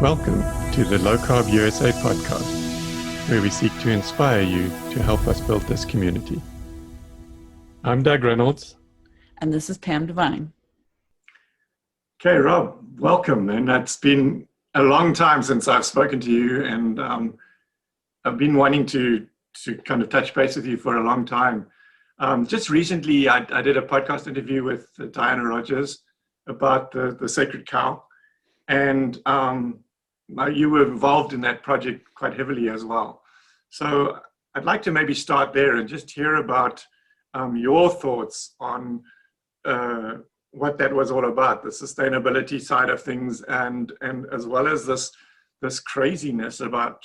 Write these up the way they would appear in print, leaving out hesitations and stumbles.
Welcome to the Low Carb USA podcast, where we seek to inspire you to help us build this community. I'm Doug Reynolds. And this is Pam Devine. Okay, Rob, welcome. And it's been a long time since I've spoken to you, and I've been wanting to kind of touch base with you for a long time. Just recently, I did a podcast interview with Diana Rodgers about the sacred cow, and you were involved in that project quite heavily as well. So I'd like to maybe start there and just hear about your thoughts on what that was all about, the sustainability side of things, and as well as this craziness about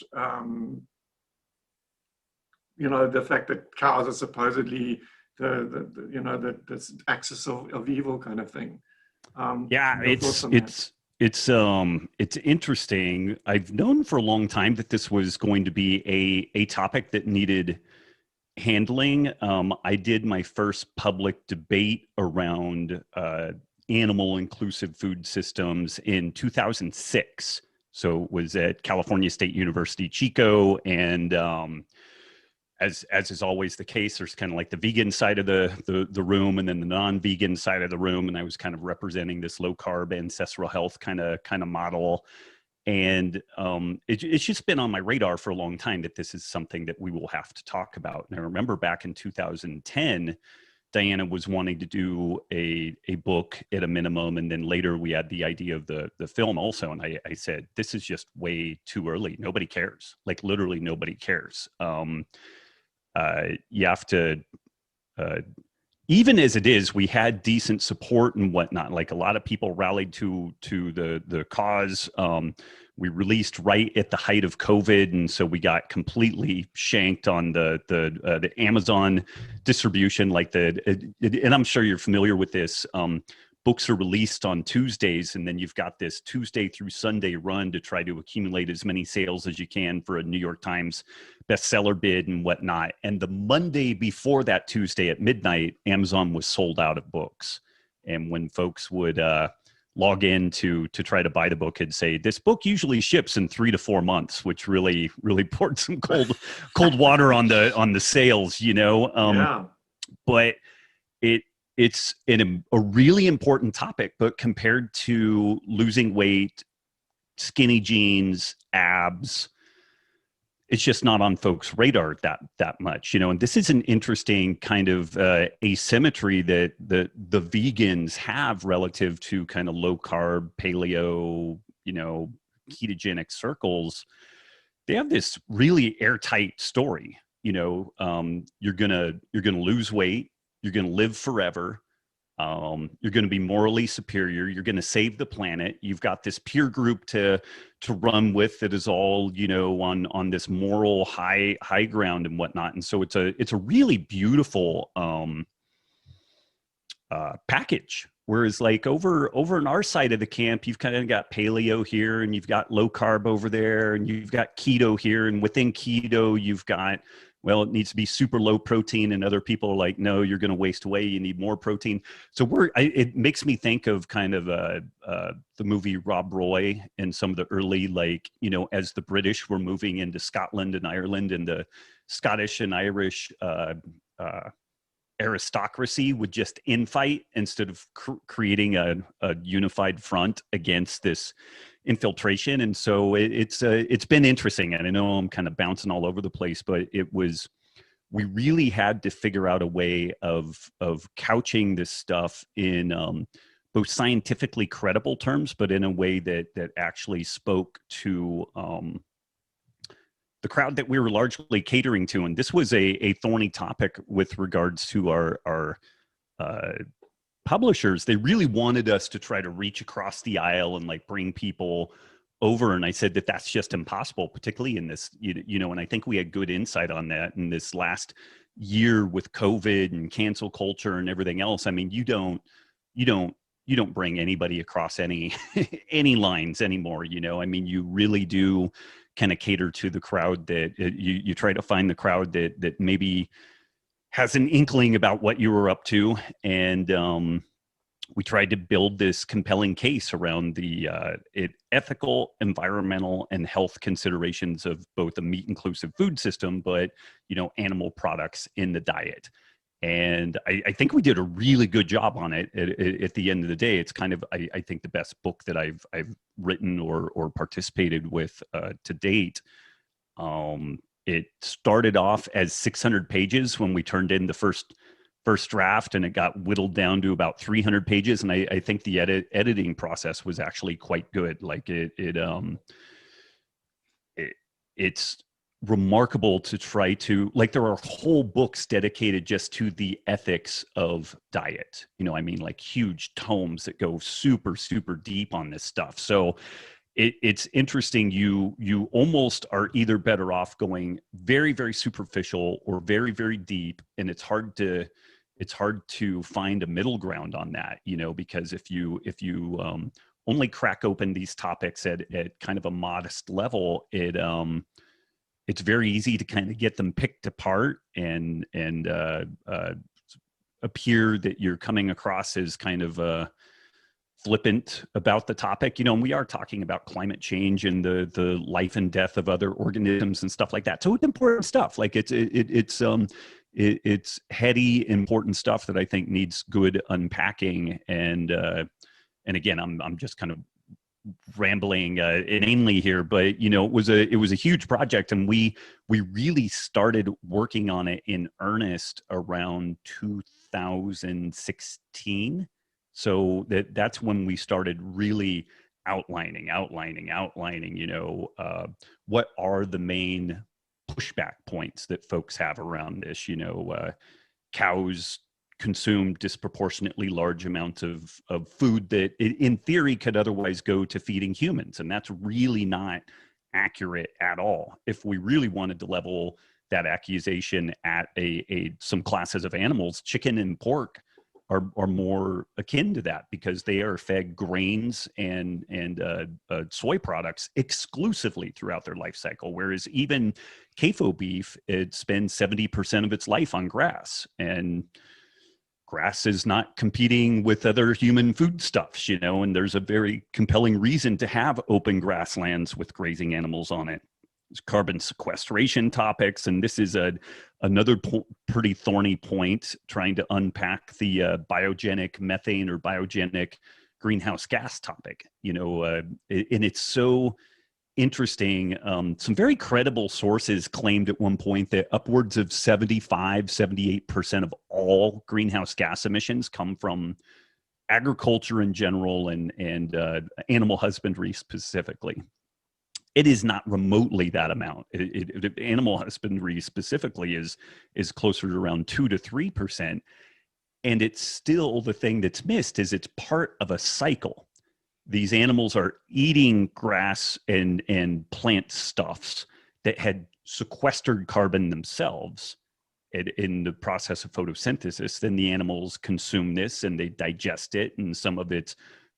the fact that cows are supposedly this axis of evil kind of thing. It's interesting. I've known for a long time that this was going to be a topic that needed handling. I did my first public debate around animal inclusive food systems in 2006. So it was at California State University, Chico, and as is always the case, there's kind of like the vegan side of the room and then the non-vegan side of the room. And I was kind of representing this low carb ancestral health kind of model. And it's just been on my radar for a long time that this is something that we will have to talk about. And I remember back in 2010, Diana was wanting to do a book at a minimum. And then later we had the idea of the film also. And I said, this is just way too early. Nobody cares. Like literally nobody cares. You have to, even as it is, we had decent support and whatnot. Like a lot of people rallied to the cause. We released right at the height of COVID, and so we got completely shanked on the Amazon distribution. And I'm sure you're familiar with this. Books are released on Tuesdays, and then you've got this Tuesday through Sunday run to try to accumulate as many sales as you can for a New York Times bestseller bid and whatnot. And the Monday before that Tuesday at midnight, Amazon was sold out of books. And when folks would log in to try to buy the book, it'd say, this book usually ships in 3 to 4 months, which really poured some cold water on the sales, Yeah. But it's a really important topic, but compared to losing weight, skinny jeans, abs, it's just not on folks' radar that much, and this is an interesting kind of asymmetry that the vegans have relative to kind of low carb, paleo, ketogenic circles. They have this really airtight story. You're gonna lose weight. You're going to live forever. You're going to be morally superior. You're going to save the planet. You've got this peer group to run with that is all, on this moral high ground and whatnot. And so it's a really beautiful package. Whereas like over on our side of the camp, you've kind of got paleo here and you've got low carb over there and you've got keto here. And within keto, you've got, well, it needs to be super low protein, and other people are like, no, you're going to waste away. You need more protein. So it makes me think of kind of the movie Rob Roy and some of the early, as the British were moving into Scotland and Ireland, and the Scottish and Irish aristocracy would just infight instead of creating a unified front against this infiltration. And so it's been interesting, and I know I'm kind of bouncing all over the place, but we really had to figure out a way of couching this stuff in both scientifically credible terms, but in a way that actually spoke to the crowd that we were largely catering to. And this was a thorny topic with regards to our publishers. They really wanted us to try to reach across the aisle and bring people over. And I said that's just impossible, particularly in this, and I think we had good insight on that in this last year with COVID and cancel culture and everything else. I mean, you don't bring anybody across any lines anymore. I mean, you really do kind of cater to the crowd that you try to find the crowd that maybe has an inkling about what you were up to. And we tried to build this compelling case around the ethical, environmental, and health considerations of both a meat-inclusive food system, but animal products in the diet. And I think we did a really good job on it. At the end of the day, it's kind of I think the best book that I've written or participated with to date. It started off as 600 pages when we turned in the first draft, and it got whittled down to about 300 pages. And I think the editing process was actually quite good. Like it's remarkable to try to, like, there are whole books dedicated just to the ethics of diet. Like huge tomes that go super, super deep on this stuff. So it's interesting. You almost are either better off going very, very superficial or very, very deep. And it's hard to find a middle ground on that, because if you only crack open these topics at kind of a modest level, it's very easy to kind of get them picked apart and appear that you're coming across as kind of flippant about the topic, and we are talking about climate change and the life and death of other organisms and stuff like that. So it's important stuff. Like it's heady, important stuff that I think needs good unpacking. And again, I'm just kind of rambling inanely here, but it was a huge project, and we really started working on it in earnest around 2016. So that's when we started really outlining, what are the main pushback points that folks have around this. Cows consume disproportionately large amounts of food that in theory could otherwise go to feeding humans. And that's really not accurate at all. If we really wanted to level that accusation at some classes of animals, chicken and pork are more akin to that, because they are fed grains and soy products exclusively throughout their life cycle. Whereas even CAFO beef, it spends 70% of its life on grass, and grass is not competing with other human foodstuffs, and there's a very compelling reason to have open grasslands with grazing animals on it. There's carbon sequestration topics, and this is another pretty thorny point, trying to unpack the biogenic methane or biogenic greenhouse gas topic, and it's so interesting. Some very credible sources claimed at one point that upwards of 78% of all greenhouse gas emissions come from agriculture in general and animal husbandry specifically. It is not remotely that amount. Animal husbandry specifically is closer to around 2 to 3%. And it's still, the thing that's missed is it's part of a cycle. These animals are eating grass and plant stuffs that had sequestered carbon themselves in the process of photosynthesis. Then the animals consume this and they digest it, and some of it's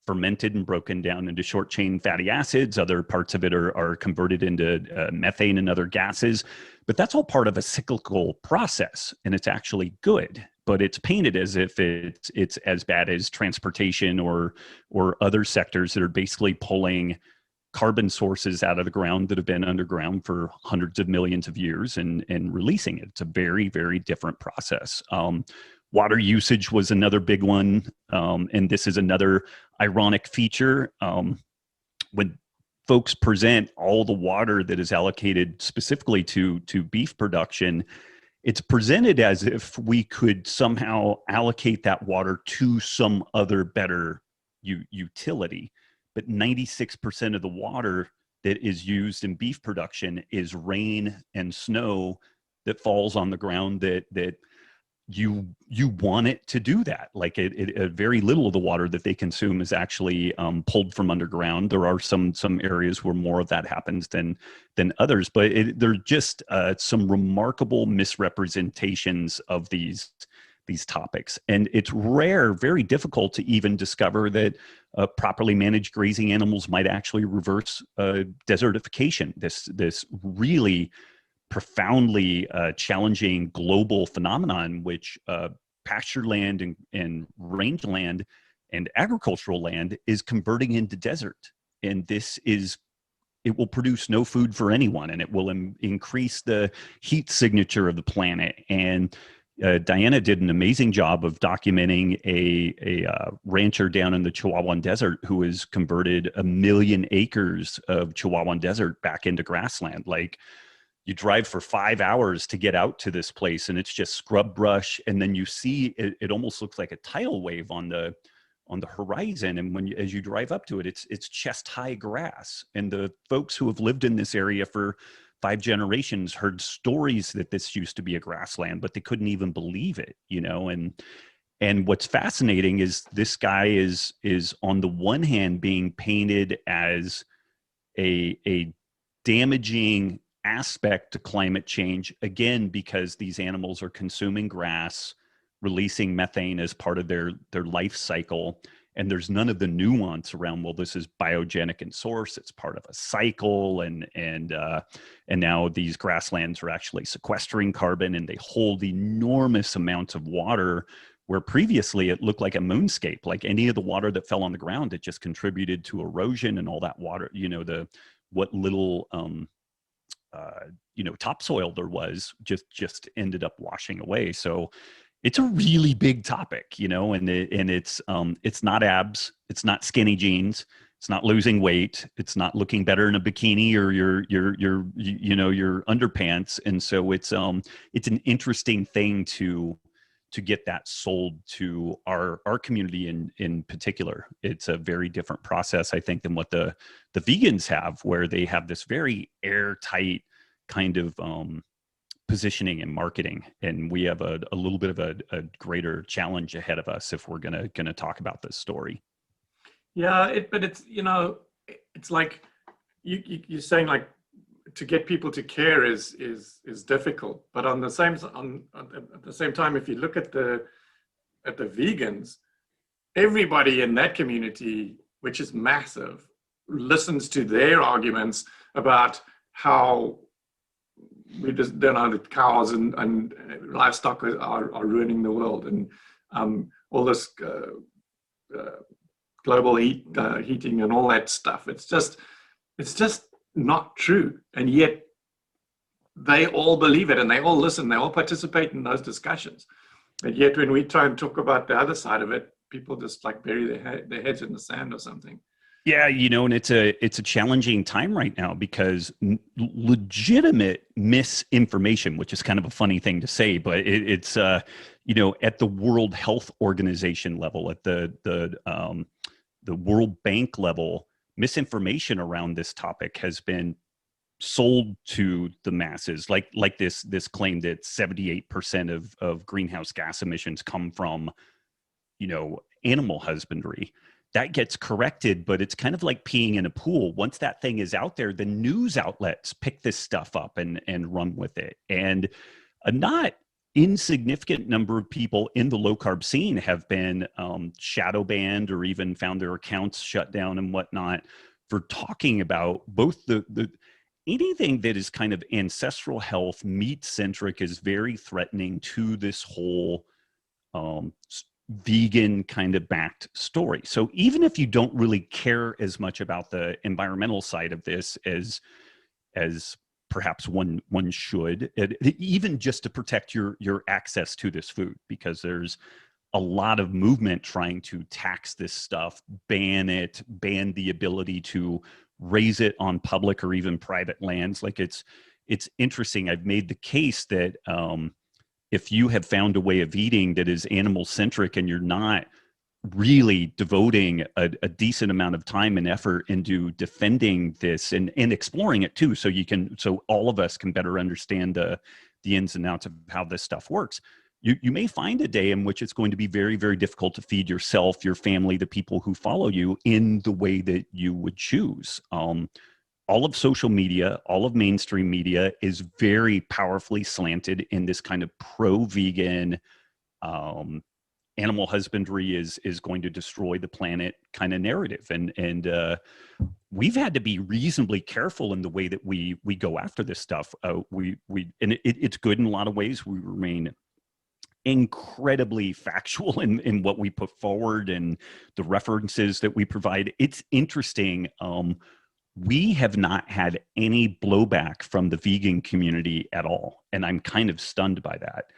fermented and broken down into short chain fatty acids. Other parts of it are converted into methane and other gases. But that's all part of a cyclical process, and it's actually good. But it's painted as if it's as bad as transportation or other sectors that are basically pulling carbon sources out of the ground that have been underground for hundreds of millions of years and releasing it. It's a very, very different process. Water usage was another big one. And this is another ironic feature. When folks present all the water that is allocated specifically to beef production, it's presented as if we could somehow allocate that water to some other better utility. But 96% of the water that is used in beef production is rain and snow that falls on the ground that you want it to do that. Like very little of the water that they consume is actually pulled from underground. There are some areas where more of that happens than others, but there are just some remarkable misrepresentations of these topics. And it's rare, very difficult to even discover that properly managed grazing animals might actually reverse desertification. This really profoundly challenging global phenomenon, which pasture land and rangeland and agricultural land is converting into desert. And it will produce no food for anyone, and it will increase the heat signature of the planet. And Diana did an amazing job of documenting a rancher down in the Chihuahuan Desert who has converted 1 million acres of Chihuahuan Desert back into grassland. Like, you drive for 5 hours to get out to this place, and it's just scrub brush, and then you see it almost looks like a tidal wave on the horizon. And as you drive up to it, it's chest high grass. And the folks who have lived in this area for 5 generations heard stories that this used to be a grassland, but they couldn't even believe it, And what's fascinating is this guy is on the one hand being painted as a damaging aspect to climate change, again, because these animals are consuming grass, releasing methane as part of their life cycle. And there's none of the nuance around, well, this is biogenic in source, it's part of a cycle, and now these grasslands are actually sequestering carbon, and they hold enormous amounts of water, where previously it looked like a moonscape. Like any of the water that fell on the ground, it just contributed to erosion, and all that water, what little topsoil there was just ended up washing away. So it's a really big topic, and it's not abs, it's not skinny jeans, it's not losing weight, it's not looking better in a bikini or your underpants. And so it's an interesting thing to get that sold to our community in particular. It's a very different process, I think, than what the vegans have, where they have this very airtight kind of positioning and marketing, and we have a little bit of a greater challenge ahead of us if we're gonna talk about this story. Yeah, but it's it's like you're saying, like, to get people to care is difficult, but at the same time, if you look at the vegans, everybody in that community, which is massive, listens to their arguments about how we just don't know that cows and livestock are ruining the world, and all this global heating and all that stuff. It's just not true, and yet they all believe it, and they all listen, they all participate in those discussions. And yet when we try and talk about the other side of it, people just like bury their heads in the sand or something. Yeah, and it's a challenging time right now, because legitimate misinformation, which is kind of a funny thing to say, but it's at the World Health Organization level, at the World Bank level, misinformation around this topic has been sold to the masses, like this claim that 78% of greenhouse gas emissions come from animal husbandry. That gets corrected, but it's kind of like peeing in a pool. Once that thing is out there, the news outlets pick this stuff up and run with it. And a not insignificant number of people in the low carb scene have been shadow banned, or even found their accounts shut down and whatnot, for talking about both the anything that is kind of ancestral health, meat centric, is very threatening to this whole vegan kind of backed story. So even if you don't really care as much about the environmental side of this as perhaps one should, even just to protect your access to this food, because there's a lot of movement trying to tax this stuff, ban the ability to raise it on public or even private lands. Like, it's interesting. I've made the case that if you have found a way of eating that is animal centric, and you're not really devoting a decent amount of time and effort into defending this and exploring it too, so all of us can better understand the ins and outs of how this stuff works, you may find a day in which it's going to be very, very difficult to feed yourself, your family, the people who follow you, in the way that you would choose. All of social media, all of mainstream media is very powerfully slanted in this kind of pro-vegan, animal husbandry is going to destroy the planet kind of narrative. And we've had to be reasonably careful in the way that we go after this stuff. And it's good in a lot of ways. We remain incredibly factual in what we put forward and the references that we provide. It's interesting. We have not had any blowback from the vegan community at all. And I'm kind of stunned by that.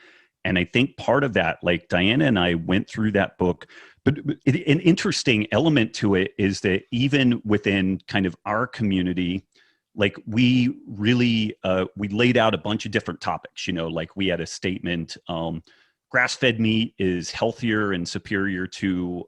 And I think part of that, like Diana and I went through that book, but an interesting element to it is that even within kind of our community, like we really, we laid out a bunch of different topics, like we had a statement, grass-fed meat is healthier and superior to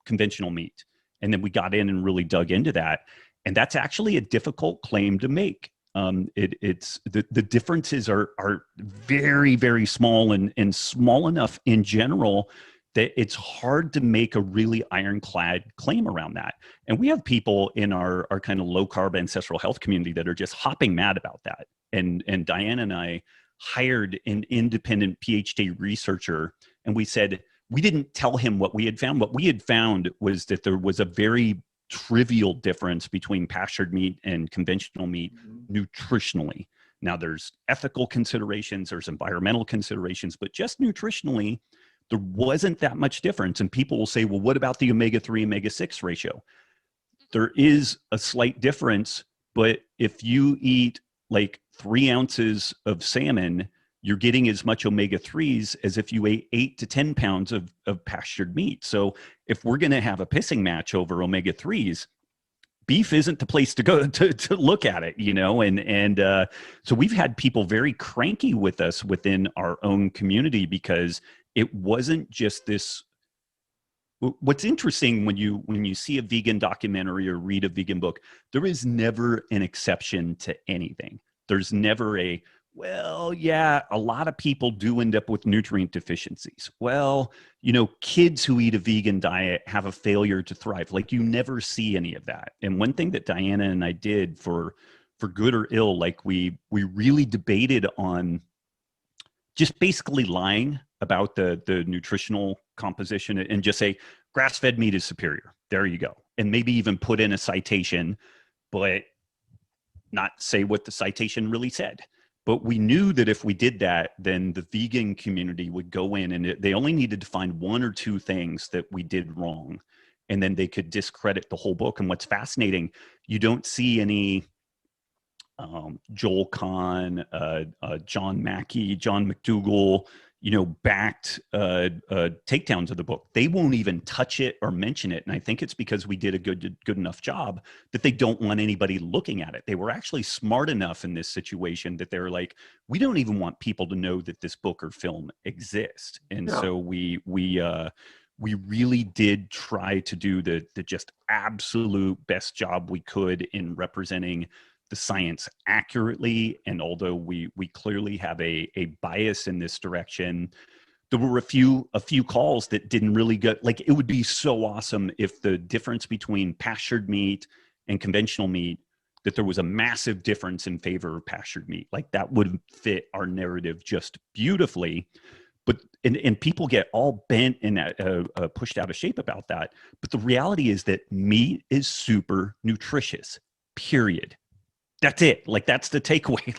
conventional meat. And then we got in and really dug into that. And that's actually a difficult claim to make. It's the differences are very, very small and small enough in general that it's hard to make a really ironclad claim around that. And we have people in our kind of low carb ancestral health community that are just hopping mad about that. And Diana and I hired an independent PhD researcher, and we said, we didn't tell him what we had found. What we had found was that there was a very trivial difference between pastured meat and conventional meat nutritionally. Now there's ethical considerations, there's environmental considerations, but just nutritionally, there wasn't that much difference. And people will say, well, what about the omega-3, omega-6 ratio? There is a slight difference, but if you eat like 3 ounces of salmon, you're getting as much omega-3s as if you ate 8 to 10 pounds of pastured meat. So if we're going to have a pissing match over omega-3s, beef isn't the place to go to look at it, and so we've had people very cranky with us within our own community because it wasn't just this. What's interesting when you see a vegan documentary or read a vegan book, there is never an exception to anything. There's never a, well, yeah, a lot of people do end up with nutrient deficiencies. Well, kids who eat a vegan diet have a failure to thrive. Like you never see any of that. And one thing that Diana and I did for good or ill, like we really debated on just basically lying about the nutritional composition and just say grass-fed meat is superior. There you go. And maybe even put in a citation, but not say what the citation really said. But we knew that if we did that, then the vegan community would go in and they only needed to find 1 or 2 things that we did wrong. And then they could discredit the whole book. And what's fascinating, you don't see any Joel Kahn, John Mackey, John McDougall, backed takedowns of the book. They won't even touch it or mention it. And I think it's because we did a good enough job that they don't want anybody looking at it. They were actually smart enough in this situation that they're like, we don't even want people to know that this book or film exists. And so we really did try to do the just absolute best job we could in representing the science accurately. And although we clearly have a bias in this direction, there were a few calls that didn't really get, like, it would be so awesome if the difference between pastured meat and conventional meat, that there was a massive difference in favor of pastured meat. Like that would fit our narrative just beautifully. But, and people get all bent and pushed out of shape about that. But the reality is that meat is super nutritious, period. That's it. Like, that's the takeaway.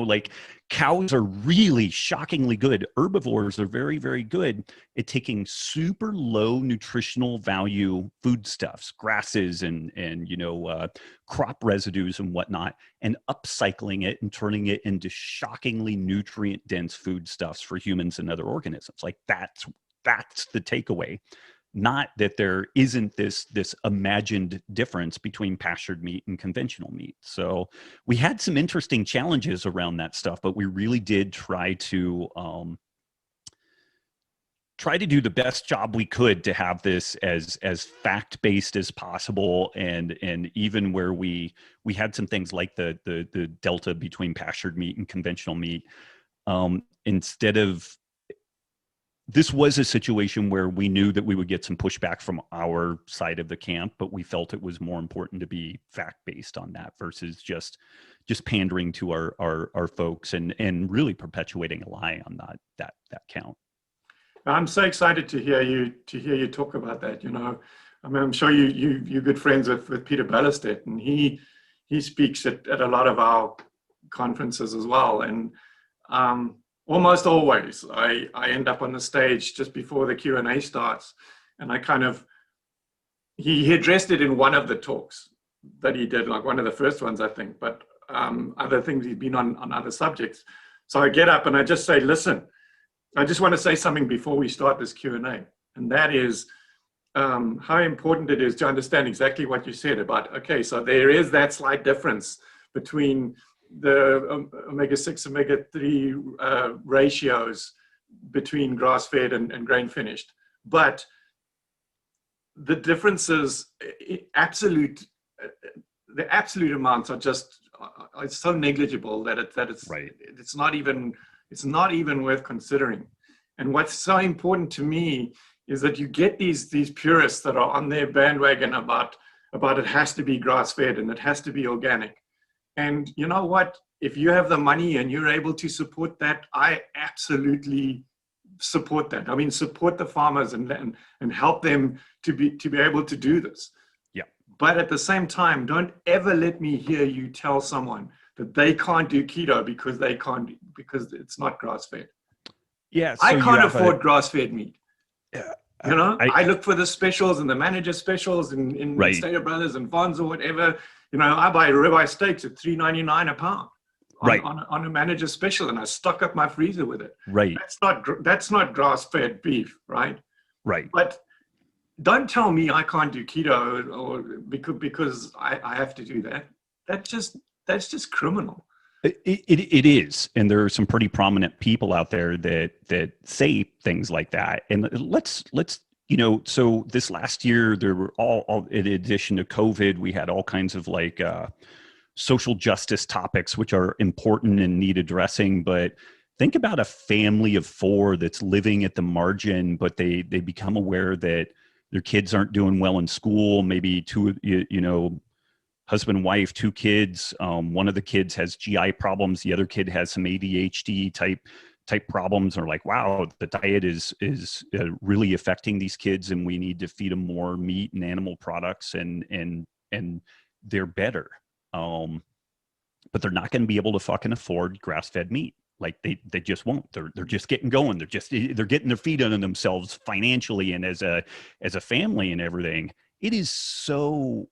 Like cows are really shockingly good. Herbivores are very, very good at taking super low nutritional value foodstuffs, grasses and crop residues and whatnot, and upcycling it and turning it into shockingly nutrient dense foodstuffs for humans and other organisms. Like that's the takeaway. Not that there isn't this imagined difference between pastured meat and conventional meat. So we had some interesting challenges around that stuff, but we really did try to do the best job we could to have this as fact-based as possible. And even where we had some things like the delta between pastured meat and conventional meat, instead of, this was a situation where we knew that we would get some pushback from our side of the camp, but we felt it was more important to be fact-based on that versus just pandering to our folks and really perpetuating a lie on that count. I'm so excited to hear you talk about that. I mean, I'm sure you're good friends with Peter Ballestedt, and he speaks at a lot of our conferences as well. And almost always, I end up on the stage just before the Q&A starts, and I kind of, he addressed it in one of the talks that he did, like one of the first ones, I think, but other things he's been on other subjects. So I get up and I just say, listen, I just want to say something before we start this Q&A, and that is how important it is to understand exactly what you said about, okay, so there is that slight difference between the omega-6, omega-3 ratios between grass-fed and grain-finished. But the differences, the absolute amounts are just it's so negligible that it's Right. it's not even worth considering. And what's so important to me is that you get these purists that are on their bandwagon about it has to be grass-fed and it has to be organic. And you know what? If you have the money and you're able to support that, I absolutely support that. I mean, support the farmers and help them to be able to do this. Yeah. But at the same time, don't ever let me hear you tell someone that they can't do keto because it's not grass-fed. Yeah. So I can't afford grass-fed meat. Yeah. You know, I look for the specials and the manager specials in Right. Stater Brothers and Vons or whatever. You know, I buy ribeye steaks at $3.99 a pound on a manager special, and I stock up my freezer with it. Right. That's not grass-fed beef, right? Right. But don't tell me I can't do keto or because I have to do that. That's just criminal. It is, and there are some pretty prominent people out there that say things like that. And let's so this last year there were all in addition to COVID, we had all kinds of like social justice topics which are important and need addressing. But think about a family of 4 that's living at the margin, but they become aware that their kids aren't doing well in school. Maybe 2, husband, wife, 2 kids. One of the kids has GI problems. The other kid has some ADHD type problems. Or like, wow, the diet is really affecting these kids, and we need to feed them more meat and animal products, and they're better. But they're not going to be able to fucking afford grass-fed meat. Like they just won't. They're just getting going. They're getting their feet under themselves financially and as a family and everything. It is so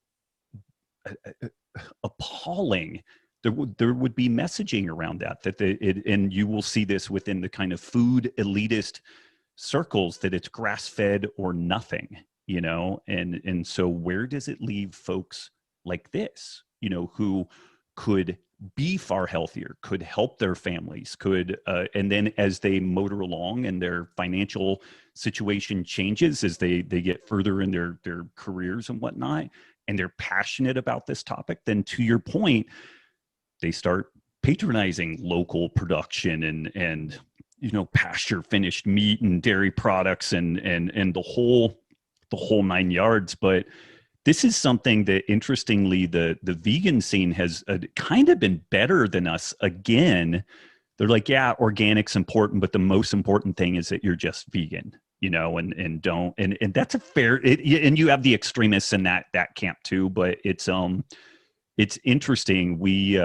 appalling. There would be messaging around that and you will see this within the kind of food elitist circles, that it's grass-fed or nothing, and so where does it leave folks like this, who could be far healthier, could help their families, could and then as they motor along and their financial situation changes as they get further in their careers and whatnot, and they're passionate about this topic, then to your point, they start patronizing local production and pasture finished meat and dairy products and the whole 9 yards. But this is something that, interestingly, the vegan scene has kind of been better than us. Again, they're like, yeah, organic's important, but the most important thing is that you're just vegan, and don't, and that's a fair, and you have the extremists in that camp too. But it's interesting. We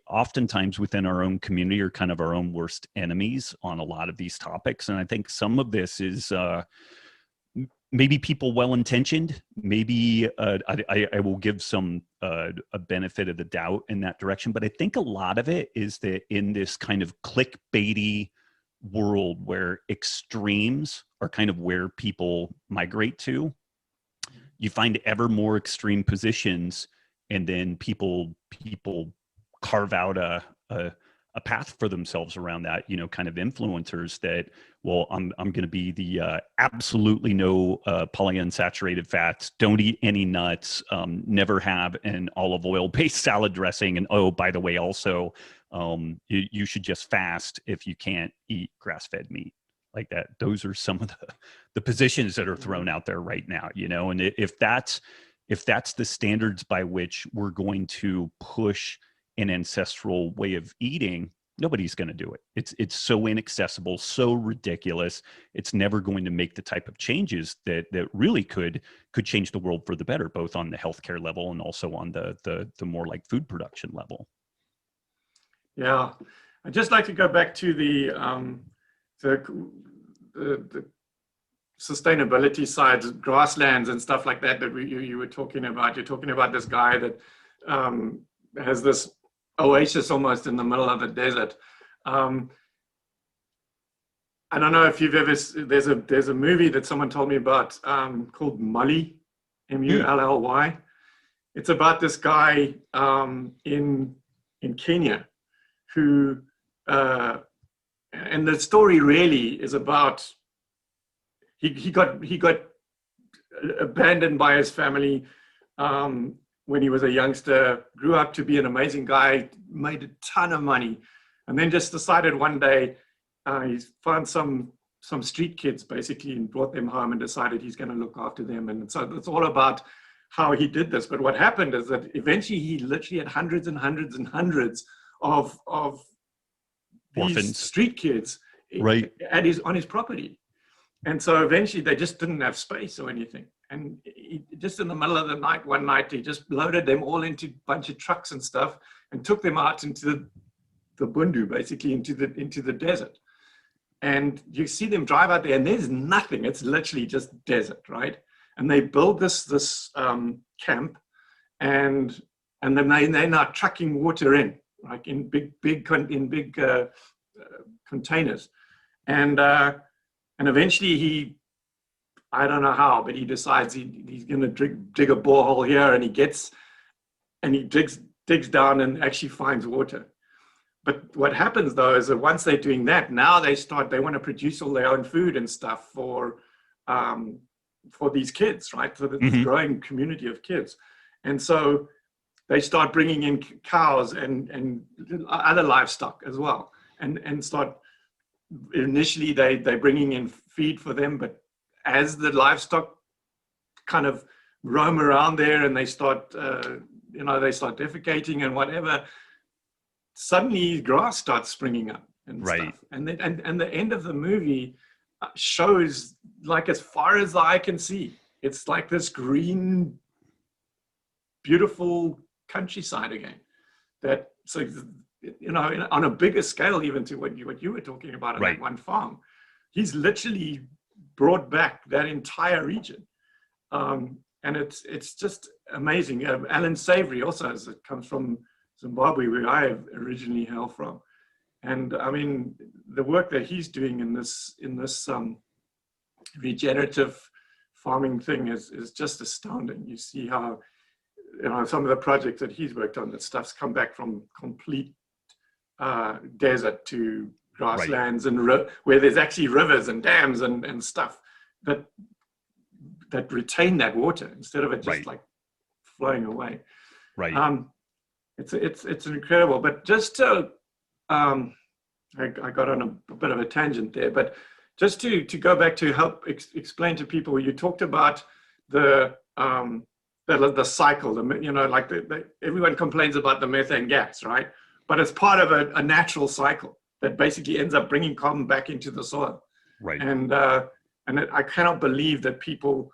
oftentimes within our own community are kind of our own worst enemies on a lot of these topics, and I think some of this is maybe people well-intentioned. Maybe I will give some a benefit of the doubt in that direction, but I think a lot of it is that in this kind of clickbaity world where extremes are kind of where people migrate to, you find ever more extreme positions, and then people carve out a path for themselves around that, kind of influencers that, well, I'm going to be the absolutely no polyunsaturated fats, don't eat any nuts, never have an olive oil based salad dressing, and oh, by the way, also you should just fast if you can't eat grass-fed meat. Like that, those are some of the positions that are thrown out there right now, and if that's the standards by which we're going to push an ancestral way of eating, nobody's going to do it. It's so inaccessible, so ridiculous. It's never going to make the type of changes that really could change the world for the better, both on the healthcare level and also on the more like food production level. Yeah, I'd just like to go back to the sustainability side, grasslands and stuff like that you were talking about. You're talking about this guy that has this oasis almost in the middle of the desert. I don't know if you've ever, there's a movie that someone told me about called Mully, Mully. It's about this guy in Kenya who, and the story really is about, he got abandoned by his family when he was a youngster, grew up to be an amazing guy, made a ton of money, and then just decided one day, he found some street kids basically and brought them home and decided he's going to look after them. And so it's all about how he did this. But what happened is that eventually he literally had hundreds and hundreds and hundreds of these orphans, street kids right, on his property. And so eventually they just didn't have space or anything. And he, just in the middle of the night, one night, he just loaded them all into a bunch of trucks and stuff and took them out into the bundu, basically into the desert. And you see them drive out there and there's nothing. It's literally just desert, right? And they build this camp and then they're now trucking water in, like in big containers. And eventually I don't know how, but he decides he's going to dig a borehole here, and he digs down and actually finds water. But what happens though is that once they're doing that, now they want to produce all their own food and stuff for these kids, right? For this growing community of kids. And so they start bringing in cows and other livestock as well, and start, initially they're bringing in feed for them, but as the livestock kind of roam around there and they start defecating and whatever, suddenly grass starts springing up and stuff. And the end of the movie shows, like, as far as the eye can see, it's like this green, beautiful countryside again. That, so, on a bigger scale, even to what you were talking about on that one farm, he's literally brought back that entire region. And it's just amazing. Alan Savory also comes from Zimbabwe, where I originally hail from. And I mean, the work that he's doing in this regenerative farming thing is just astounding. You see how, some of the projects that he's worked on, that stuff's come back from complete desert to grasslands, and where there's actually rivers and dams and stuff that retain that water instead of it just like flowing away. It's incredible. But just to I got on a bit of a tangent there, but just to go back to help explain to people, you talked about the cycle, everyone complains about the methane gas, right? But it's part of a natural cycle that basically ends up bringing carbon back into the soil. And I cannot believe that people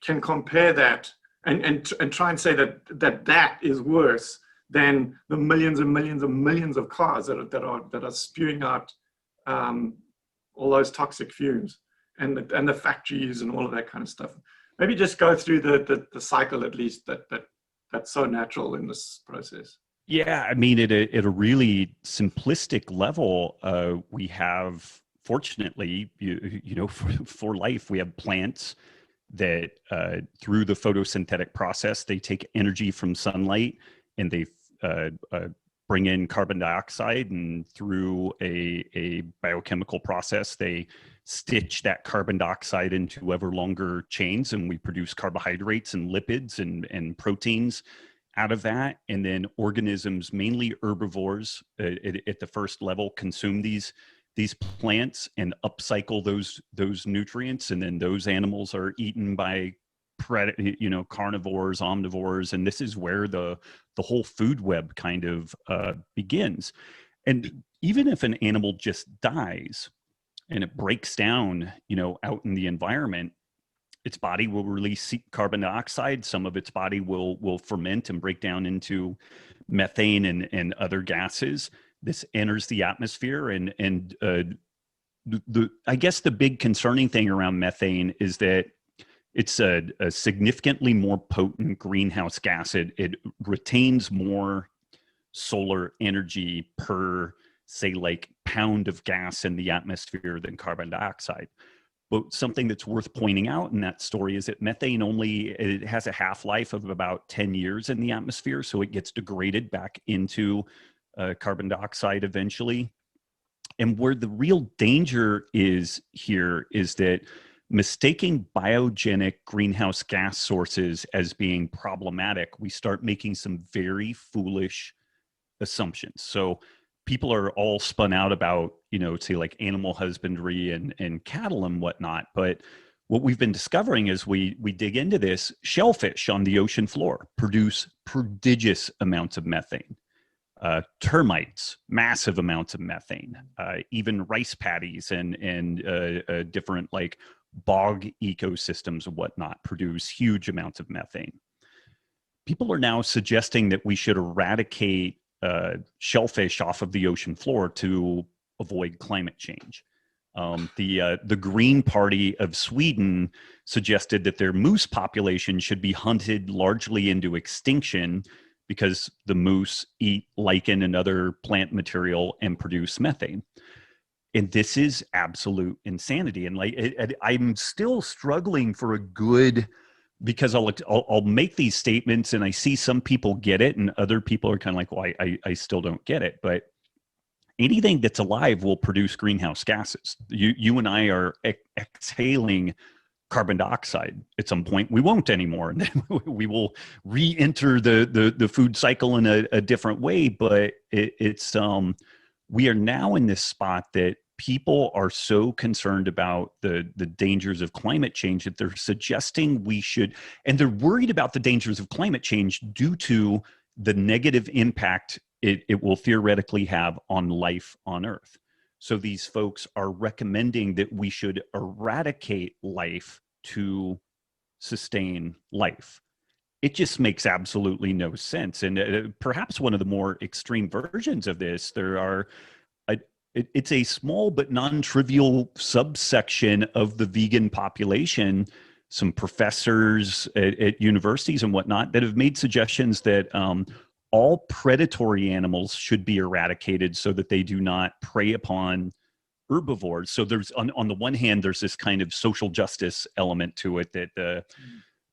can compare that and try and say that is worse than the millions and millions and millions of cars that are spewing out all those toxic fumes, and the factories and all of that kind of stuff. Maybe just go through the cycle, at least, that's so natural in this process. Yeah, I mean, at a really simplistic level, we have, fortunately, for life, we have plants that through the photosynthetic process, they take energy from sunlight and they bring in carbon dioxide, and through a biochemical process, they stitch that carbon dioxide into ever longer chains, and we produce carbohydrates and lipids and proteins out of that. And then organisms, mainly herbivores at the first level, consume these plants and upcycle those nutrients, and then those animals are eaten by carnivores, omnivores, and this is where the whole food web kind of begins. And even if an animal just dies and it breaks down, out in the environment, its body will release carbon dioxide. Some of its body will ferment and break down into methane and other gases. this enters the atmosphere, and I guess the big concerning thing around methane is that it's a significantly more potent greenhouse gas. It retains more solar energy per, say, like pound of gas in the atmosphere than carbon dioxide. But something that's worth pointing out in that story is that methane it has a half-life of about 10 years in the atmosphere, so it gets degraded back into carbon dioxide eventually. And where the real danger is here is that mistaking biogenic greenhouse gas sources as being problematic, we start making some very foolish assumptions. So people are all spun out about, say like animal husbandry and cattle and whatnot. But what we've been discovering as we dig into this, shellfish on the ocean floor produce prodigious amounts of methane. Termites, massive amounts of methane. Even rice paddies and different like bog ecosystems and whatnot produce huge amounts of methane. People are now suggesting that we should eradicate shellfish off of the ocean floor to avoid climate change. The Green Party of Sweden suggested that their moose population should be hunted largely into extinction because the moose eat lichen and other plant material and produce methane. And this is absolute insanity. And I'm still struggling for a good, because I'll make these statements and I see some people get it and other people are kind of like, well, I still don't get it. But anything that's alive will produce greenhouse gases. You and I are exhaling carbon dioxide at some point. We won't anymore, and then we will re-enter the food cycle in a different way. But we are now in this spot that people are so concerned about the dangers of climate change that they're suggesting we should, and they're worried about the dangers of climate change due to the negative impact it will theoretically have on life on Earth. So these folks are recommending that we should eradicate life to sustain life. It just makes absolutely no sense. And perhaps one of the more extreme versions of this, it's a small but non-trivial subsection of the vegan population, some professors at universities and whatnot, that have made suggestions that all predatory animals should be eradicated so that they do not prey upon herbivores. So there's on the one hand, there's this kind of social justice element to it, that the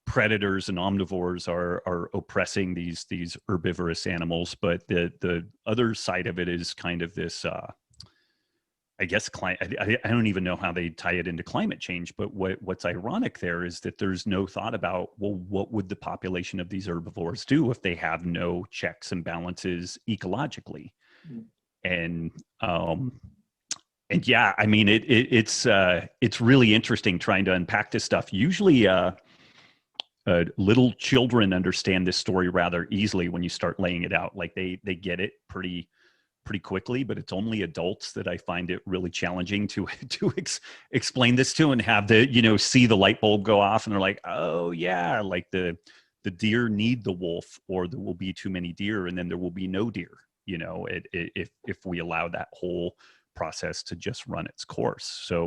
predators and omnivores are oppressing these herbivorous animals. But the other side of it is kind of this, I guess, I don't even know how they tie it into climate change, but what's ironic there is that there's no thought about, well, what would the population of these herbivores do if they have no checks and balances ecologically? And yeah, I mean, it's really interesting trying to unpack this stuff. Usually, little children understand this story rather easily when you start laying it out. Like they get it pretty quickly, but it's only adults that I find it really challenging to explain this to, and have see the light bulb go off, and they're like, oh yeah, like the deer need the wolf, or there will be too many deer, and then there will be no deer. If we allow that whole process to just run its course. So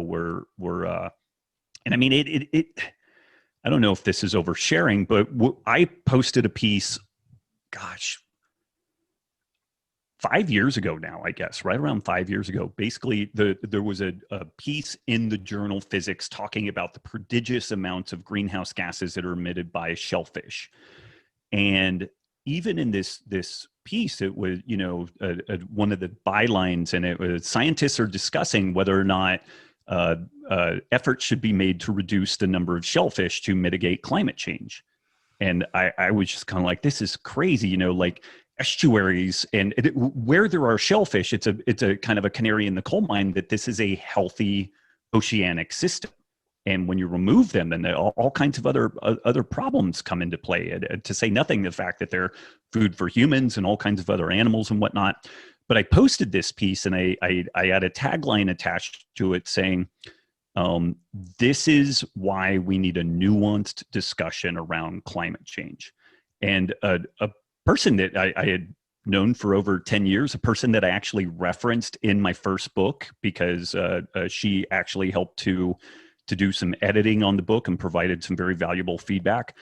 and I mean it. I don't know if this is oversharing, but I posted a piece, gosh, 5 years ago now, I guess, right around 5 years ago. Basically, there was a piece in the journal Physics talking about the prodigious amounts of greenhouse gases that are emitted by shellfish. And even in this piece, it was, one of the bylines, and it was, scientists are discussing whether or not efforts should be made to reduce the number of shellfish to mitigate climate change. And I was just kind of like, this is crazy, like estuaries and where there are shellfish, it's a kind of a canary in the coal mine that this is a healthy oceanic system. And when you remove them, then all kinds of other problems come into play, to say nothing of the fact that they're food for humans and all kinds of other animals and whatnot. But I posted this piece, and I had a tagline attached to it saying, this is why we need a nuanced discussion around climate change. And a person that I had known for over 10 years, a person that I actually referenced in my first book because she actually helped to do some editing on the book and provided some very valuable feedback.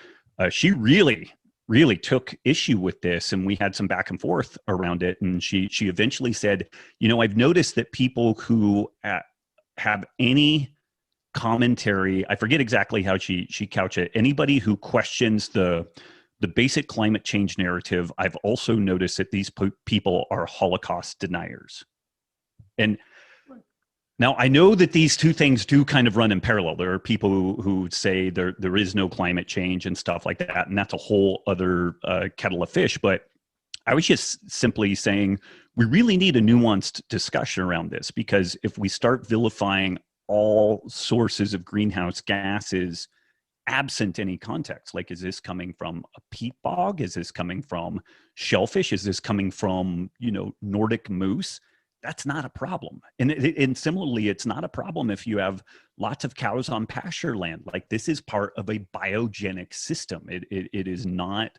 She really took issue with this, and we had some back and forth around it. And she eventually said, I've noticed that people who have any commentary, I forget exactly how she couched it, anybody who questions the basic climate change narrative, I've also noticed that these people are Holocaust deniers. And now I know that these two things do kind of run in parallel. There are people who say there is no climate change and stuff like that, and that's a whole other kettle of fish. But I was just simply saying we really need a nuanced discussion around this, because if we start vilifying all sources of greenhouse gases absent any context, like, is this coming from a peat bog? Is this coming from shellfish? Is this coming from, Nordic moose? That's not a problem. And similarly, it's not a problem if you have lots of cows on pasture land. Like, this is part of a biogenic system. It is not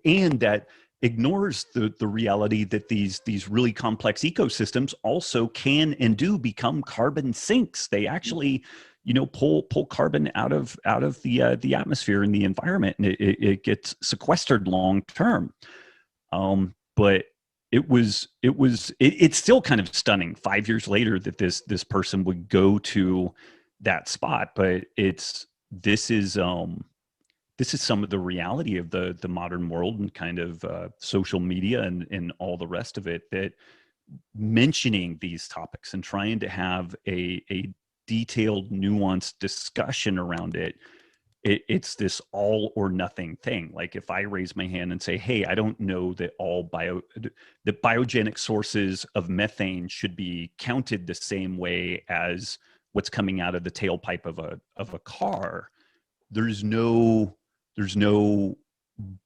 and that ignores the reality that these really complex ecosystems also can and do become carbon sinks. They actually, pull carbon out of the atmosphere and the environment, and it gets sequestered long term. But it's still kind of stunning 5 years later that this person would go to that spot. But this is some of the reality of the modern world and kind of social media and all the rest of it, that mentioning these topics and trying to have a detailed, nuanced discussion around it's this all or nothing thing. Like, if I raise my hand and say, hey, I don't know that the biogenic sources of methane should be counted the same way as what's coming out of the tailpipe of a car, there's no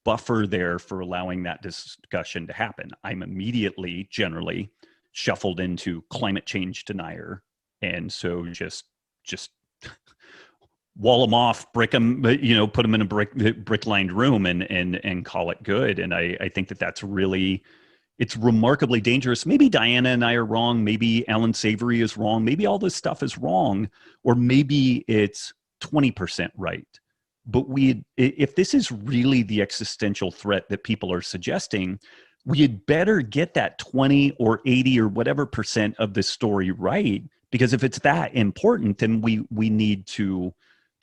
buffer there for allowing that discussion to happen. I'm immediately, generally, shuffled into climate change denier. And so just wall them off, brick them, put them in a brick lined room and call it good. And I think that's really, it's remarkably dangerous. Maybe Diana and I are wrong. Maybe Alan Savory is wrong. Maybe all this stuff is wrong, or maybe it's 20% right. But if this is really the existential threat that people are suggesting, we had better get that 20 or 80 or whatever percent of the story right. Because if it's that important, then we need to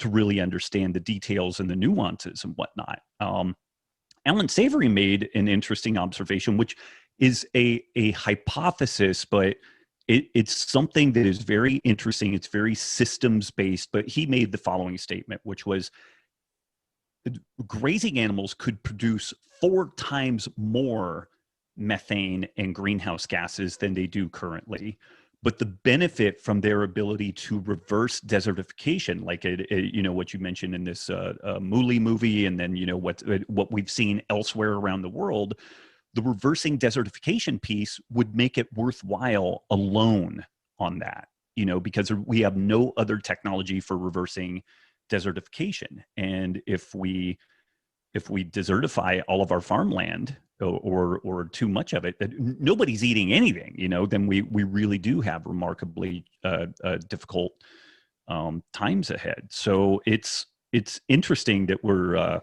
really understand the details and the nuances and whatnot. Alan Savory made an interesting observation, which is a hypothesis, but it's something that is very interesting. It's very systems based, but he made the following statement, which was, grazing animals could produce 4 times more methane and greenhouse gases than they do currently. But the benefit from their ability to reverse desertification, like what you mentioned in this Mooley movie, and then what we've seen elsewhere around the world, the reversing desertification piece would make it worthwhile alone on that, because we have no other technology for reversing desertification. And if we desertify all of our farmland, or too much of it, nobody's eating anything, then we really do have remarkably difficult times ahead. So it's interesting that we're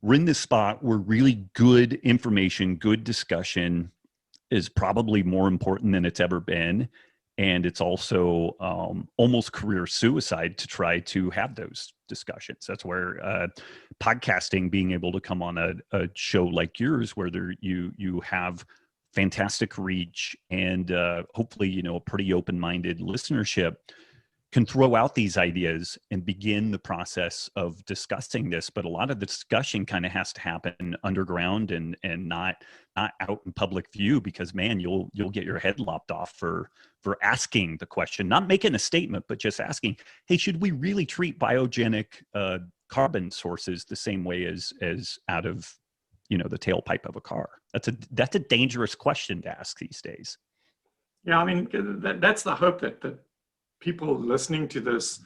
in this spot where really good information, good discussion is probably more important than it's ever been. And it's also almost career suicide to try to have those discussions. That's where podcasting, being able to come on a show like yours, where you have fantastic reach and hopefully a pretty open-minded listenership, can throw out these ideas and begin the process of discussing this. But a lot of the discussion kind of has to happen underground and not out in public view, because man, you'll get your head lopped off for asking the question, not making a statement, but just asking, hey, should we really treat biogenic carbon sources the same way as out of the tailpipe of a car? That's a dangerous question to ask these days. Yeah, I mean, that's the hope that people listening to this,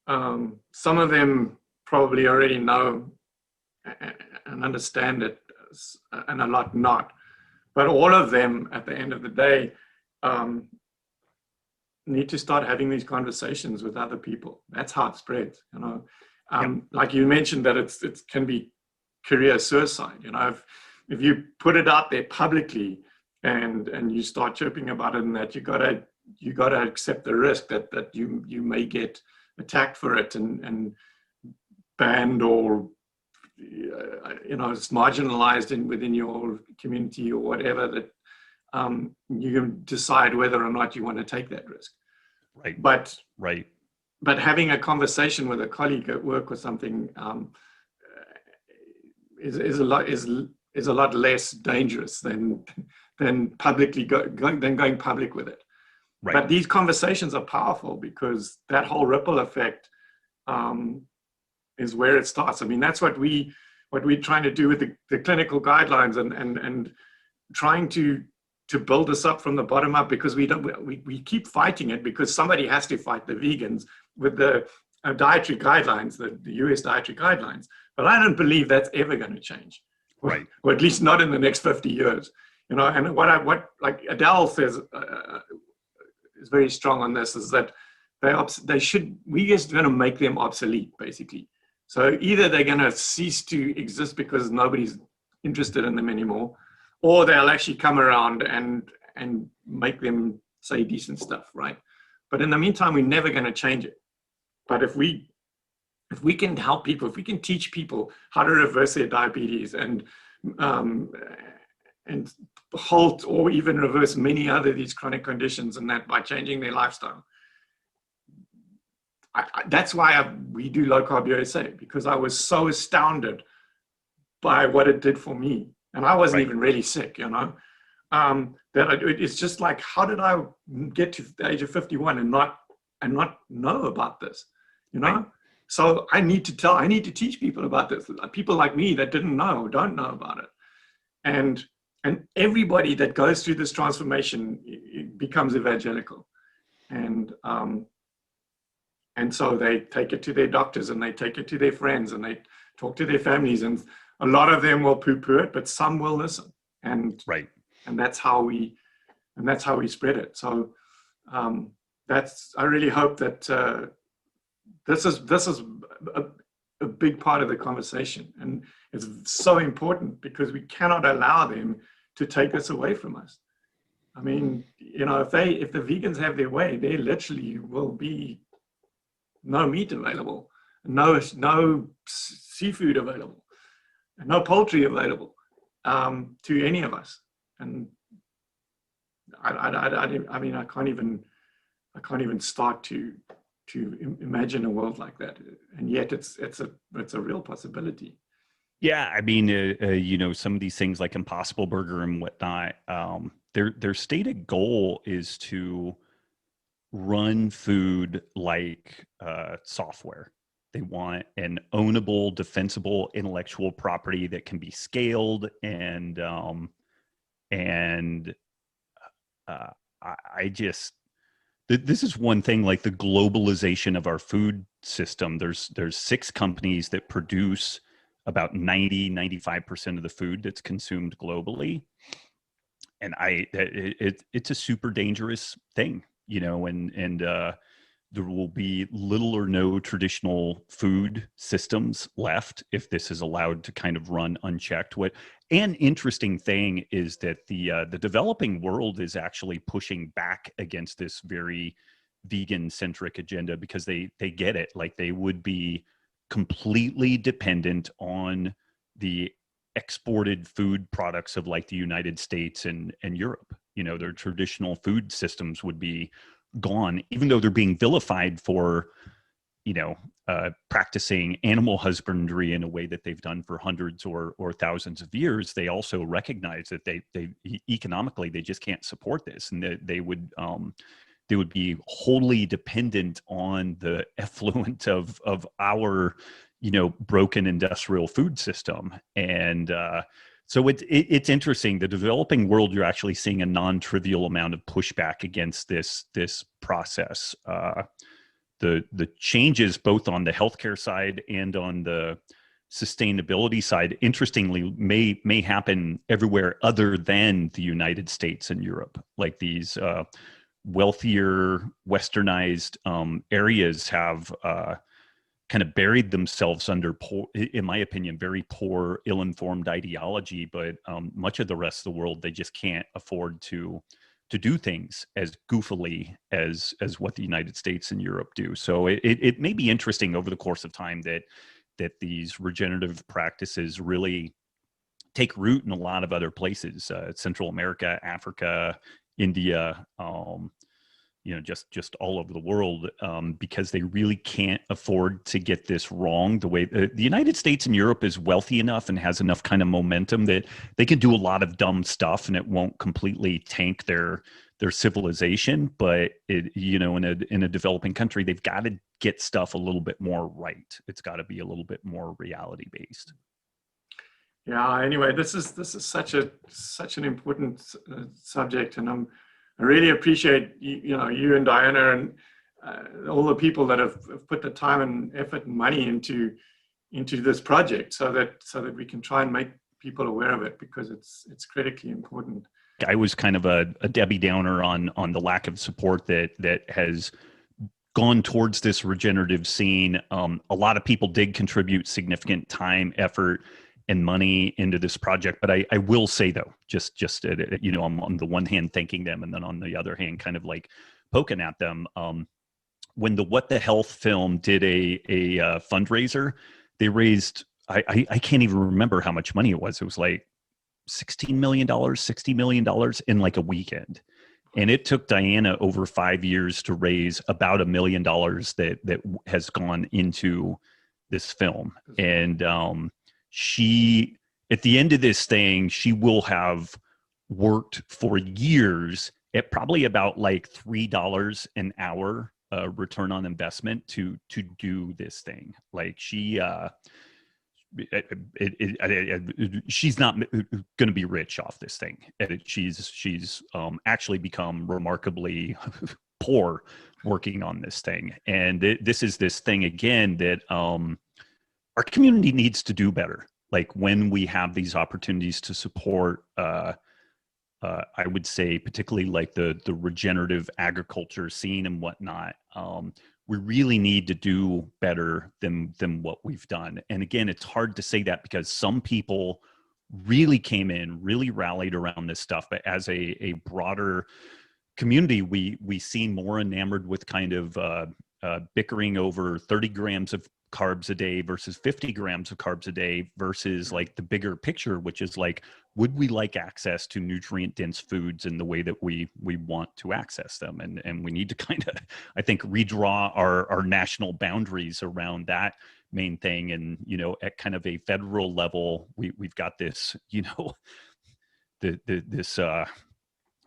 some of them probably already know and understand it, and a lot not. But all of them, at the end of the day, need to start having these conversations with other people. That's how it spreads, you know. Like you mentioned that it can be career suicide, you know. If you put it out there publicly and you start chirping about it, and that you gotta accept the risk that you may get attacked for it and banned, or you know, it's marginalized within your community or whatever, that you can decide whether or not you want to take that risk. Right. But having a conversation with a colleague at work or something is a lot less dangerous than publicly going public with it. Right. But these conversations are powerful, because that whole ripple effect is where it starts. I mean, that's what we're trying to do with the clinical guidelines, and trying to build this up from the bottom up, because we keep fighting it, because somebody has to fight the vegans with the dietary guidelines, the US dietary guidelines. But I don't believe that's ever going to change, right? Or at least not in the next 50 years. You know, and what like Adele says is very strong on this, is that we're just going to make them obsolete, basically. So either they're going to cease to exist because nobody's interested in them anymore, or they'll actually come around and make them say decent stuff, right? But in the meantime, we're never going to change it. But if we can help people, if we can teach people how to reverse their diabetes and halt or even reverse many other of these chronic conditions, and that by changing their lifestyle. That's why we do Low Carb USA, because I was so astounded by what it did for me. And I wasn't even really sick, you know. It's just like, how did I get to the age of 51 and not know about this, you know? Right. So I need to teach people about this. People like me that don't know about it. And everybody that goes through this transformation becomes evangelical. And so they take it to their doctors, and they take it to their friends, and they talk to their families, and a lot of them will poo-poo it, but some will listen. And that's how we spread it. So I really hope that this is a big part of the conversation, and it's so important, because we cannot allow them to take this away from us. I mean, you know, if the vegans have their way, there literally will be no meat available, no seafood available, and no poultry available to any of us. And I mean, I can't even start to imagine a world like that, and yet it's a real possibility. Yeah, I mean, you know, some of these things like Impossible Burger and whatnot, their stated goal is to run food like software. They want an ownable, defensible intellectual property that can be scaled, and I just, this is one thing, like the globalization of our food system. There's 6 companies that produce about 95% of the food that's consumed globally. And it's a super dangerous thing, you know, and there will be little or no traditional food systems left if this is allowed to kind of run unchecked. An interesting thing is that the developing world is actually pushing back against this very vegan-centric agenda, because they get it. Like, they would be completely dependent on the exported food products of like the United States and Europe. You know, their traditional food systems would be gone, even though they're being vilified for, you know, practicing animal husbandry in a way that they've done for hundreds or thousands of years. They also recognize that they economically, they just can't support this, and they would be wholly dependent on the effluent of our, you know, broken industrial food system. And so it's interesting. The developing world, you're actually seeing a non-trivial amount of pushback against this process. The changes both on the healthcare side and on the sustainability side, interestingly, may happen everywhere other than the United States and Europe. Like these wealthier, westernized areas have kind of buried themselves under poor, in my opinion, very poor, ill-informed ideology. But much of the rest of the world, they just can't afford to do things as goofily as what the United States and Europe do. So it may be interesting over the course of time that these regenerative practices really take root in a lot of other places, Central America, Africa, India, just all over the world, because they really can't afford to get this wrong. The way the United States and Europe is wealthy enough and has enough kind of momentum that they can do a lot of dumb stuff and it won't completely tank their civilization. But in a developing country, they've got to get stuff a little bit more right. It's got to be a little bit more reality based. Yeah. Anyway, this is such an important subject, and I really appreciate you and Diana and all the people that have put the time and effort and money into this project, so that we can try and make people aware of it, because it's critically important. I was kind of a Debbie Downer on the lack of support that has gone towards this regenerative scene. A lot of people did contribute significant time, effort, and money into this project. But I will say though, just I'm on the one hand thanking them, and then on the other hand kind of like poking at them. When the What the Health film did a fundraiser, they raised, I can't even remember how much money it was. It was like $16 million, $60 million in like a weekend. And it took Diana over 5 years to raise about $1 million that has gone into this film. And she, at the end of this thing, she will have worked for years at probably about like $3 an hour return on investment to do this thing. Like she, she's not going to be rich off this thing. She's actually become remarkably poor working on this thing. And this is this thing again that our community needs to do better. Like when we have these opportunities to support, I would say particularly like the regenerative agriculture scene and whatnot, we really need to do better than what we've done. And again, it's hard to say that because some people really came in, really rallied around this stuff, but as a broader community, we seem more enamored with kind of bickering over 30 grams of carbs a day versus 50 grams of carbs a day versus like the bigger picture, which is like, would we like access to nutrient dense foods in the way that we want to access them? And we need to kind of, I think, redraw our national boundaries around that main thing. And, at kind of a federal level, we've got this, this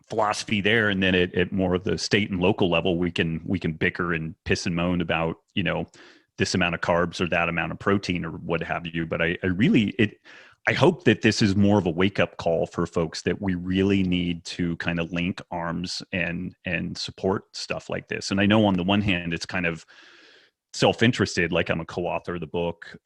philosophy there. And then at more of the state and local level, we can bicker and piss and moan about, this amount of carbs or that amount of protein or what have you. But I hope that this is more of a wake up call for folks that we really need to kind of link arms and support stuff like this. And I know on the one hand, it's kind of self-interested, like I'm a co-author of the book.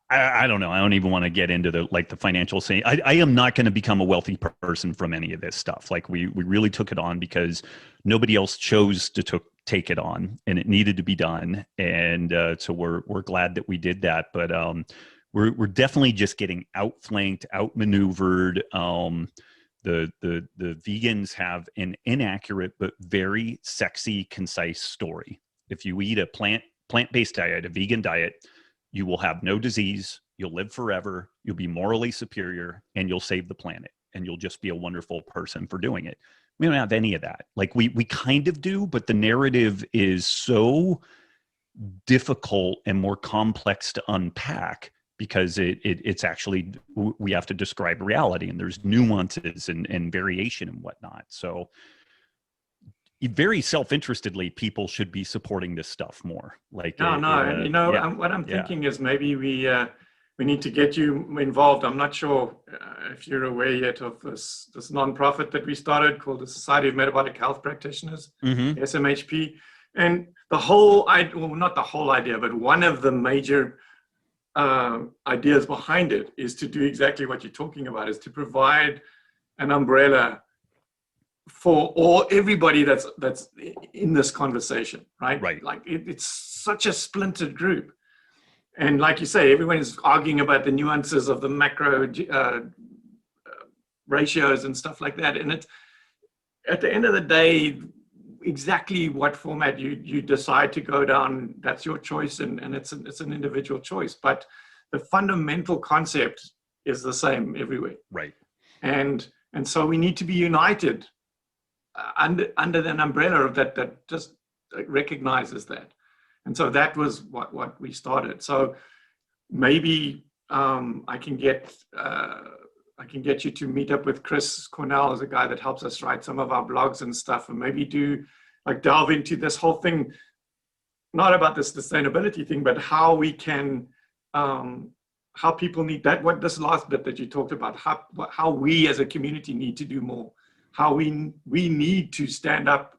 I don't know. I don't even want to get into the financial scene. I am not going to become a wealthy person from any of this stuff. Like we really took it on because nobody else chose to take it on, and it needed to be done. And so we're glad that we did that. But we're definitely just getting outflanked, outmaneuvered. The vegans have an inaccurate but very sexy, concise story. If you eat a plant-based diet, a vegan diet, you will have no disease, you'll live forever, you'll be morally superior, and you'll save the planet, and you'll just be a wonderful person for doing it. We don't have any of that. Like we kind of do, but the narrative is so difficult and more complex to unpack because it's actually, we have to describe reality, and there's nuances and variation and whatnot. So very self-interestedly, people should be supporting this stuff more. Like, what I'm thinking is maybe we need to get you involved. I'm not sure if you're aware yet of this nonprofit that we started called the Society of Metabolic Health Practitioners, SMHP. And the whole idea, well, not the whole idea, but one of the major ideas behind it is to do exactly what you're talking about, is to provide an umbrella for everybody that's in this conversation, right? Right. Like it's such a splintered group. And like you say, everyone is arguing about the nuances of the macro ratios and stuff like that. And it's, at the end of the day, exactly what format you decide to go down, that's your choice, and it's an individual choice. But the fundamental concept is the same everywhere. Right. And so we need to be united under an umbrella of that just recognizes that. And so that was what we started. So maybe I can get you to meet up with Chris Cornell, as a guy that helps us write some of our blogs and stuff, and maybe delve into this whole thing, not about this sustainability thing, but how we can, how people need that, what this last bit that you talked about, how we as a community need to do more, how we need to stand up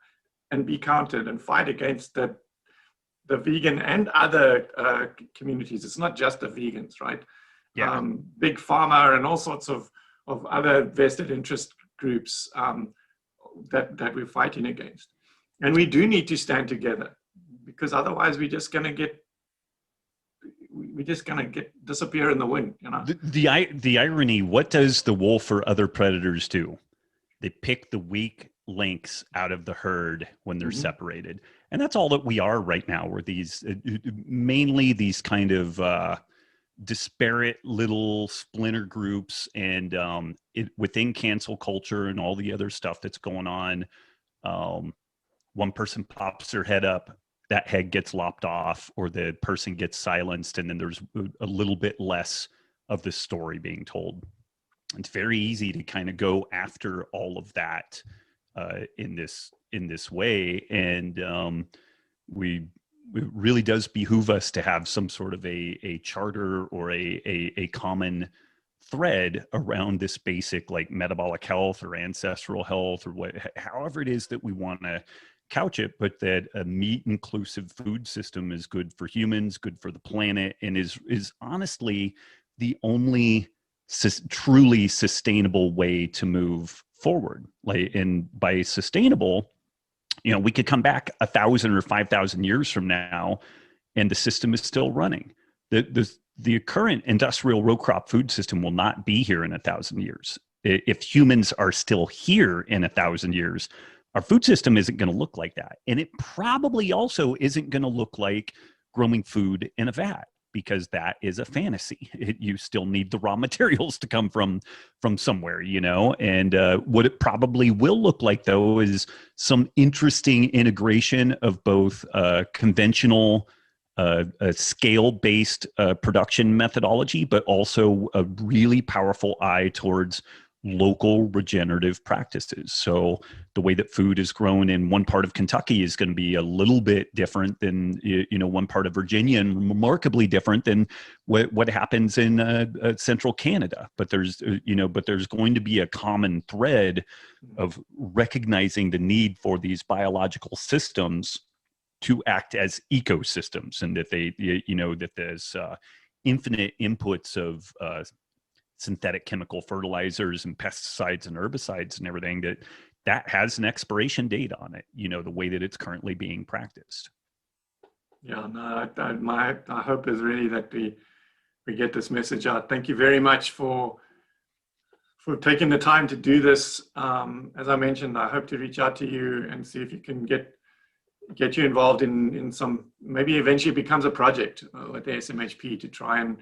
and be counted and fight against the vegan and other communities. It's not just the vegans, right? Yeah. Big pharma and all sorts of other vested interest groups that we're fighting against. And we do need to stand together, because otherwise we're just going to disappear in the wind, you know? The irony, what does the wolf or other predators do? They pick the weak links out of the herd when they're separated. And that's all that we are right now. We're these, mainly these kind of disparate little splinter groups, and within cancel culture and all the other stuff that's going on, one person pops their head up, that head gets lopped off, or the person gets silenced, and then there's a little bit less of the story being told. It's very easy to kind of go after all of that in this way, and it really does behoove us to have some sort of a charter or a common thread around this basic, like, metabolic health or ancestral health, or however it is that we want to couch it, but that a meat inclusive food system is good for humans, good for the planet, and is honestly the only truly sustainable way to move forward. Like, and by sustainable, we could come back 1,000 or 5,000 years from now, and the system is still running. The current industrial row crop food system will not be here in 1,000 years. If humans are still here in 1,000 years, our food system isn't going to look like that. And it probably also isn't going to look like growing food in a vat, because that is a fantasy. You still need the raw materials to come from somewhere, and what it probably will look like, though, is some interesting integration of both conventional scale-based production methodology, but also a really powerful eye towards local regenerative practices. So the way that food is grown in one part of Kentucky is going to be a little bit different than one part of Virginia, and remarkably different than what happens in central Canada. But there's going to be a common thread of recognizing the need for these biological systems to act as ecosystems, and that that there's infinite inputs of synthetic chemical fertilizers and pesticides and herbicides and everything that has an expiration date on it, the way that it's currently being practiced. Yeah, no, my hope is really that we get this message out. Thank you very much for taking the time to do this. As I mentioned, I hope to reach out to you and see if you can get you involved in some, maybe eventually it becomes a project at the SMHP to try and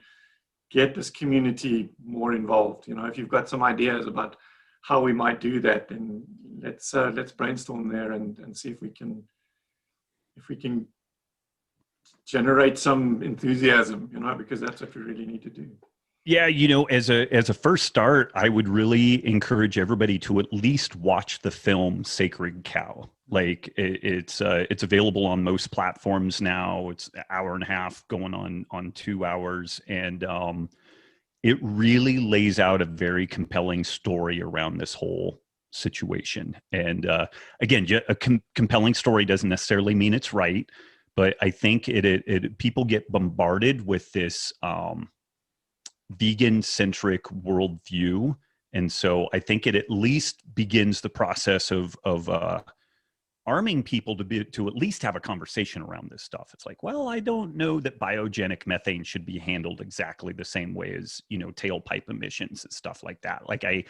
get this community more involved. If you've got some ideas about how we might do that, then let's brainstorm there and see if we can generate some enthusiasm, because that's what we really need to do. Yeah, as a first start, I would really encourage everybody to at least watch the film Sacred Cow. Like, it's available on most platforms now. It's an hour and a half going on 2 hours, and it really lays out a very compelling story around this whole situation. And again, a compelling story doesn't necessarily mean it's right, but I think people get bombarded with this vegan-centric worldview. And so I think it at least begins the process of arming people to at least have a conversation around this stuff. It's like, well, I don't know that biogenic methane should be handled exactly the same way as, tailpipe emissions and stuff like that. Like I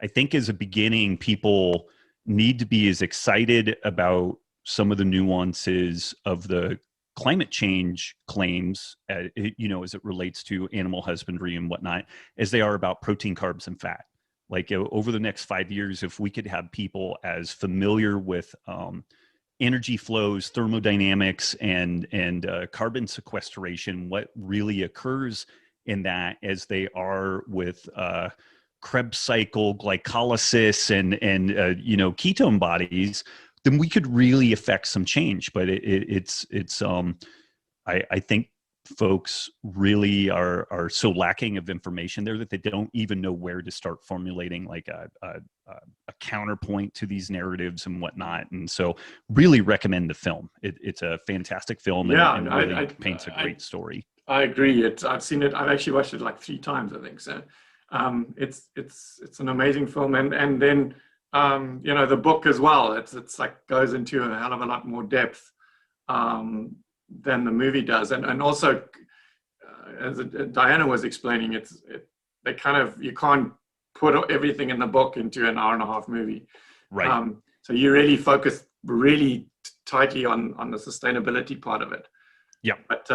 think as a beginning, people need to be as excited about some of the nuances of the climate change claims, as it relates to animal husbandry and whatnot, as they are about protein, carbs, and fat. Like over the next 5 years, if we could have people as familiar with energy flows, thermodynamics, and carbon sequestration, what really occurs in that, as they are with Krebs cycle, glycolysis, and ketone bodies, then we could really affect some change. But I think folks really are so lacking of information there that they don't even know where to start formulating like a counterpoint to these narratives and whatnot. And so really recommend the film. It's a fantastic film, and really paints a great story. I agree. I've seen it. I've actually watched it like 3 times, I think. So it's an amazing film. And then the book as well. It's like goes into a hell of a lot more depth than the movie does. And also, as Diana was explaining, you can't put everything in the book into an hour-and-a-half movie. Right. So you really focus really tightly on the sustainability part of it. Yeah. But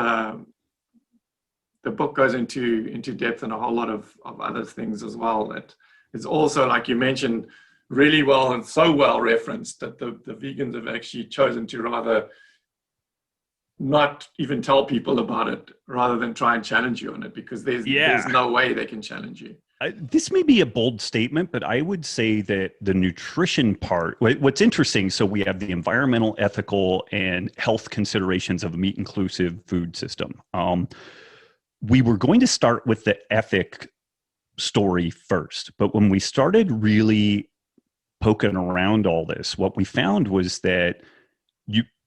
the book goes into depth and a whole lot of other things as well. That is also, like you mentioned, really well and so well referenced that the vegans have actually chosen to rather not even tell people about it rather than try and challenge you on it, because there's no way they can challenge you. This may be a bold statement, but I would say that the nutrition part, what's interesting, so we have the environmental, ethical, and health considerations of a meat-inclusive food system. We were going to start with the ethic story first, but when we started really poking around all this, what we found was that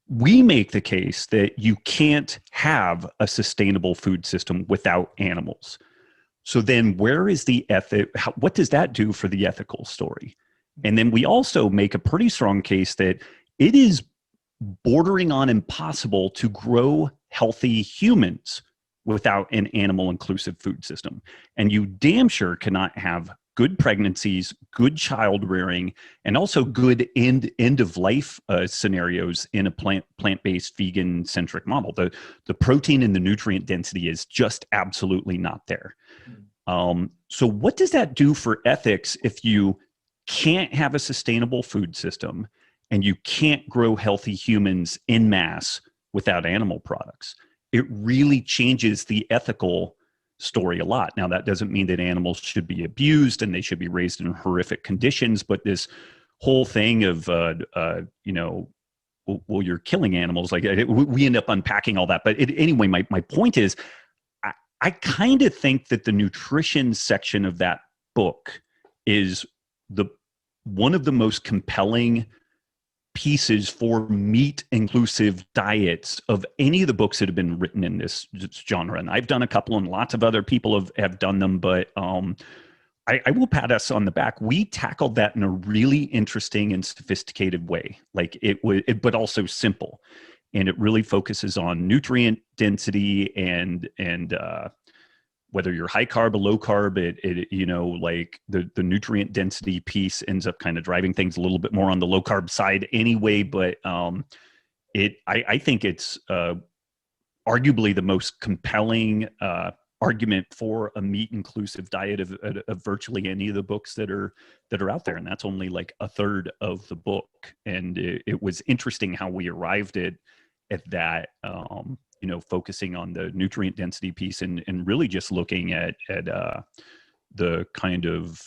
we make the case that you can't have a sustainable food system without animals. So then where is the ethic? What does that do for the ethical story? And then we also make a pretty strong case that it is bordering on impossible to grow healthy humans without an animal inclusive food system. And you damn sure cannot have good pregnancies, good child rearing, and also good end of life scenarios in a plant-based vegan centric model. The protein and the nutrient density is just absolutely not there. So what does that do for ethics if you can't have a sustainable food system and you can't grow healthy humans en masse without animal products? It really changes the ethical story a lot. Now, that doesn't mean that animals should be abused and they should be raised in horrific conditions, but this whole thing of, well, you're killing animals, like we end up unpacking all that. But anyway, my point is, I kind of think that the nutrition section of that book is one of the most compelling pieces for meat inclusive diets of any of the books that have been written in this genre. And I've done a couple, and lots of other people have done them, but I will pat us on the back. We tackled that in a really interesting and sophisticated way, like but also simple. And it really focuses on nutrient density and whether you're high carb or low carb, like the nutrient density piece ends up kind of driving things a little bit more on the low carb side anyway. But I think it's arguably the most compelling argument for a meat inclusive diet of virtually any of the books that are out there. And that's only like a third of the book. And it was interesting how we arrived at that, focusing on the nutrient density piece and really just looking at the kind of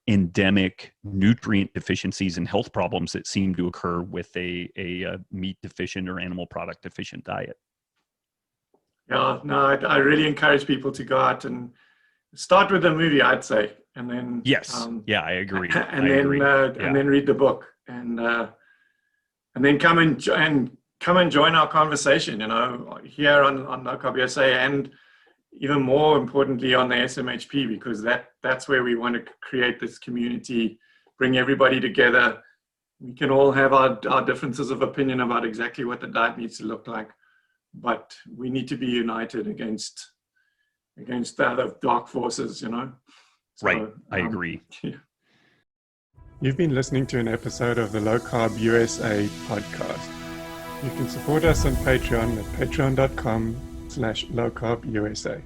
endemic nutrient deficiencies and health problems that seem to occur with a meat deficient or animal product deficient diet. Yeah, no, I really encourage people to go out and start with the movie, I'd say, and then Yes. Yeah, I agree. And I then agree. and then read the book, and then come and join our conversation. You know, here on No Carb USA, and even more importantly on the SMHP, because that's where we want to create this community, bring everybody together. We can all have our differences of opinion about exactly what the diet needs to look like, but we need to be united against the other dark forces, you know. So, Right. I agree. Yeah. You've been listening to an episode of the Low Carb USA podcast. You can support us on Patreon at patreon.com/lowcarbusa.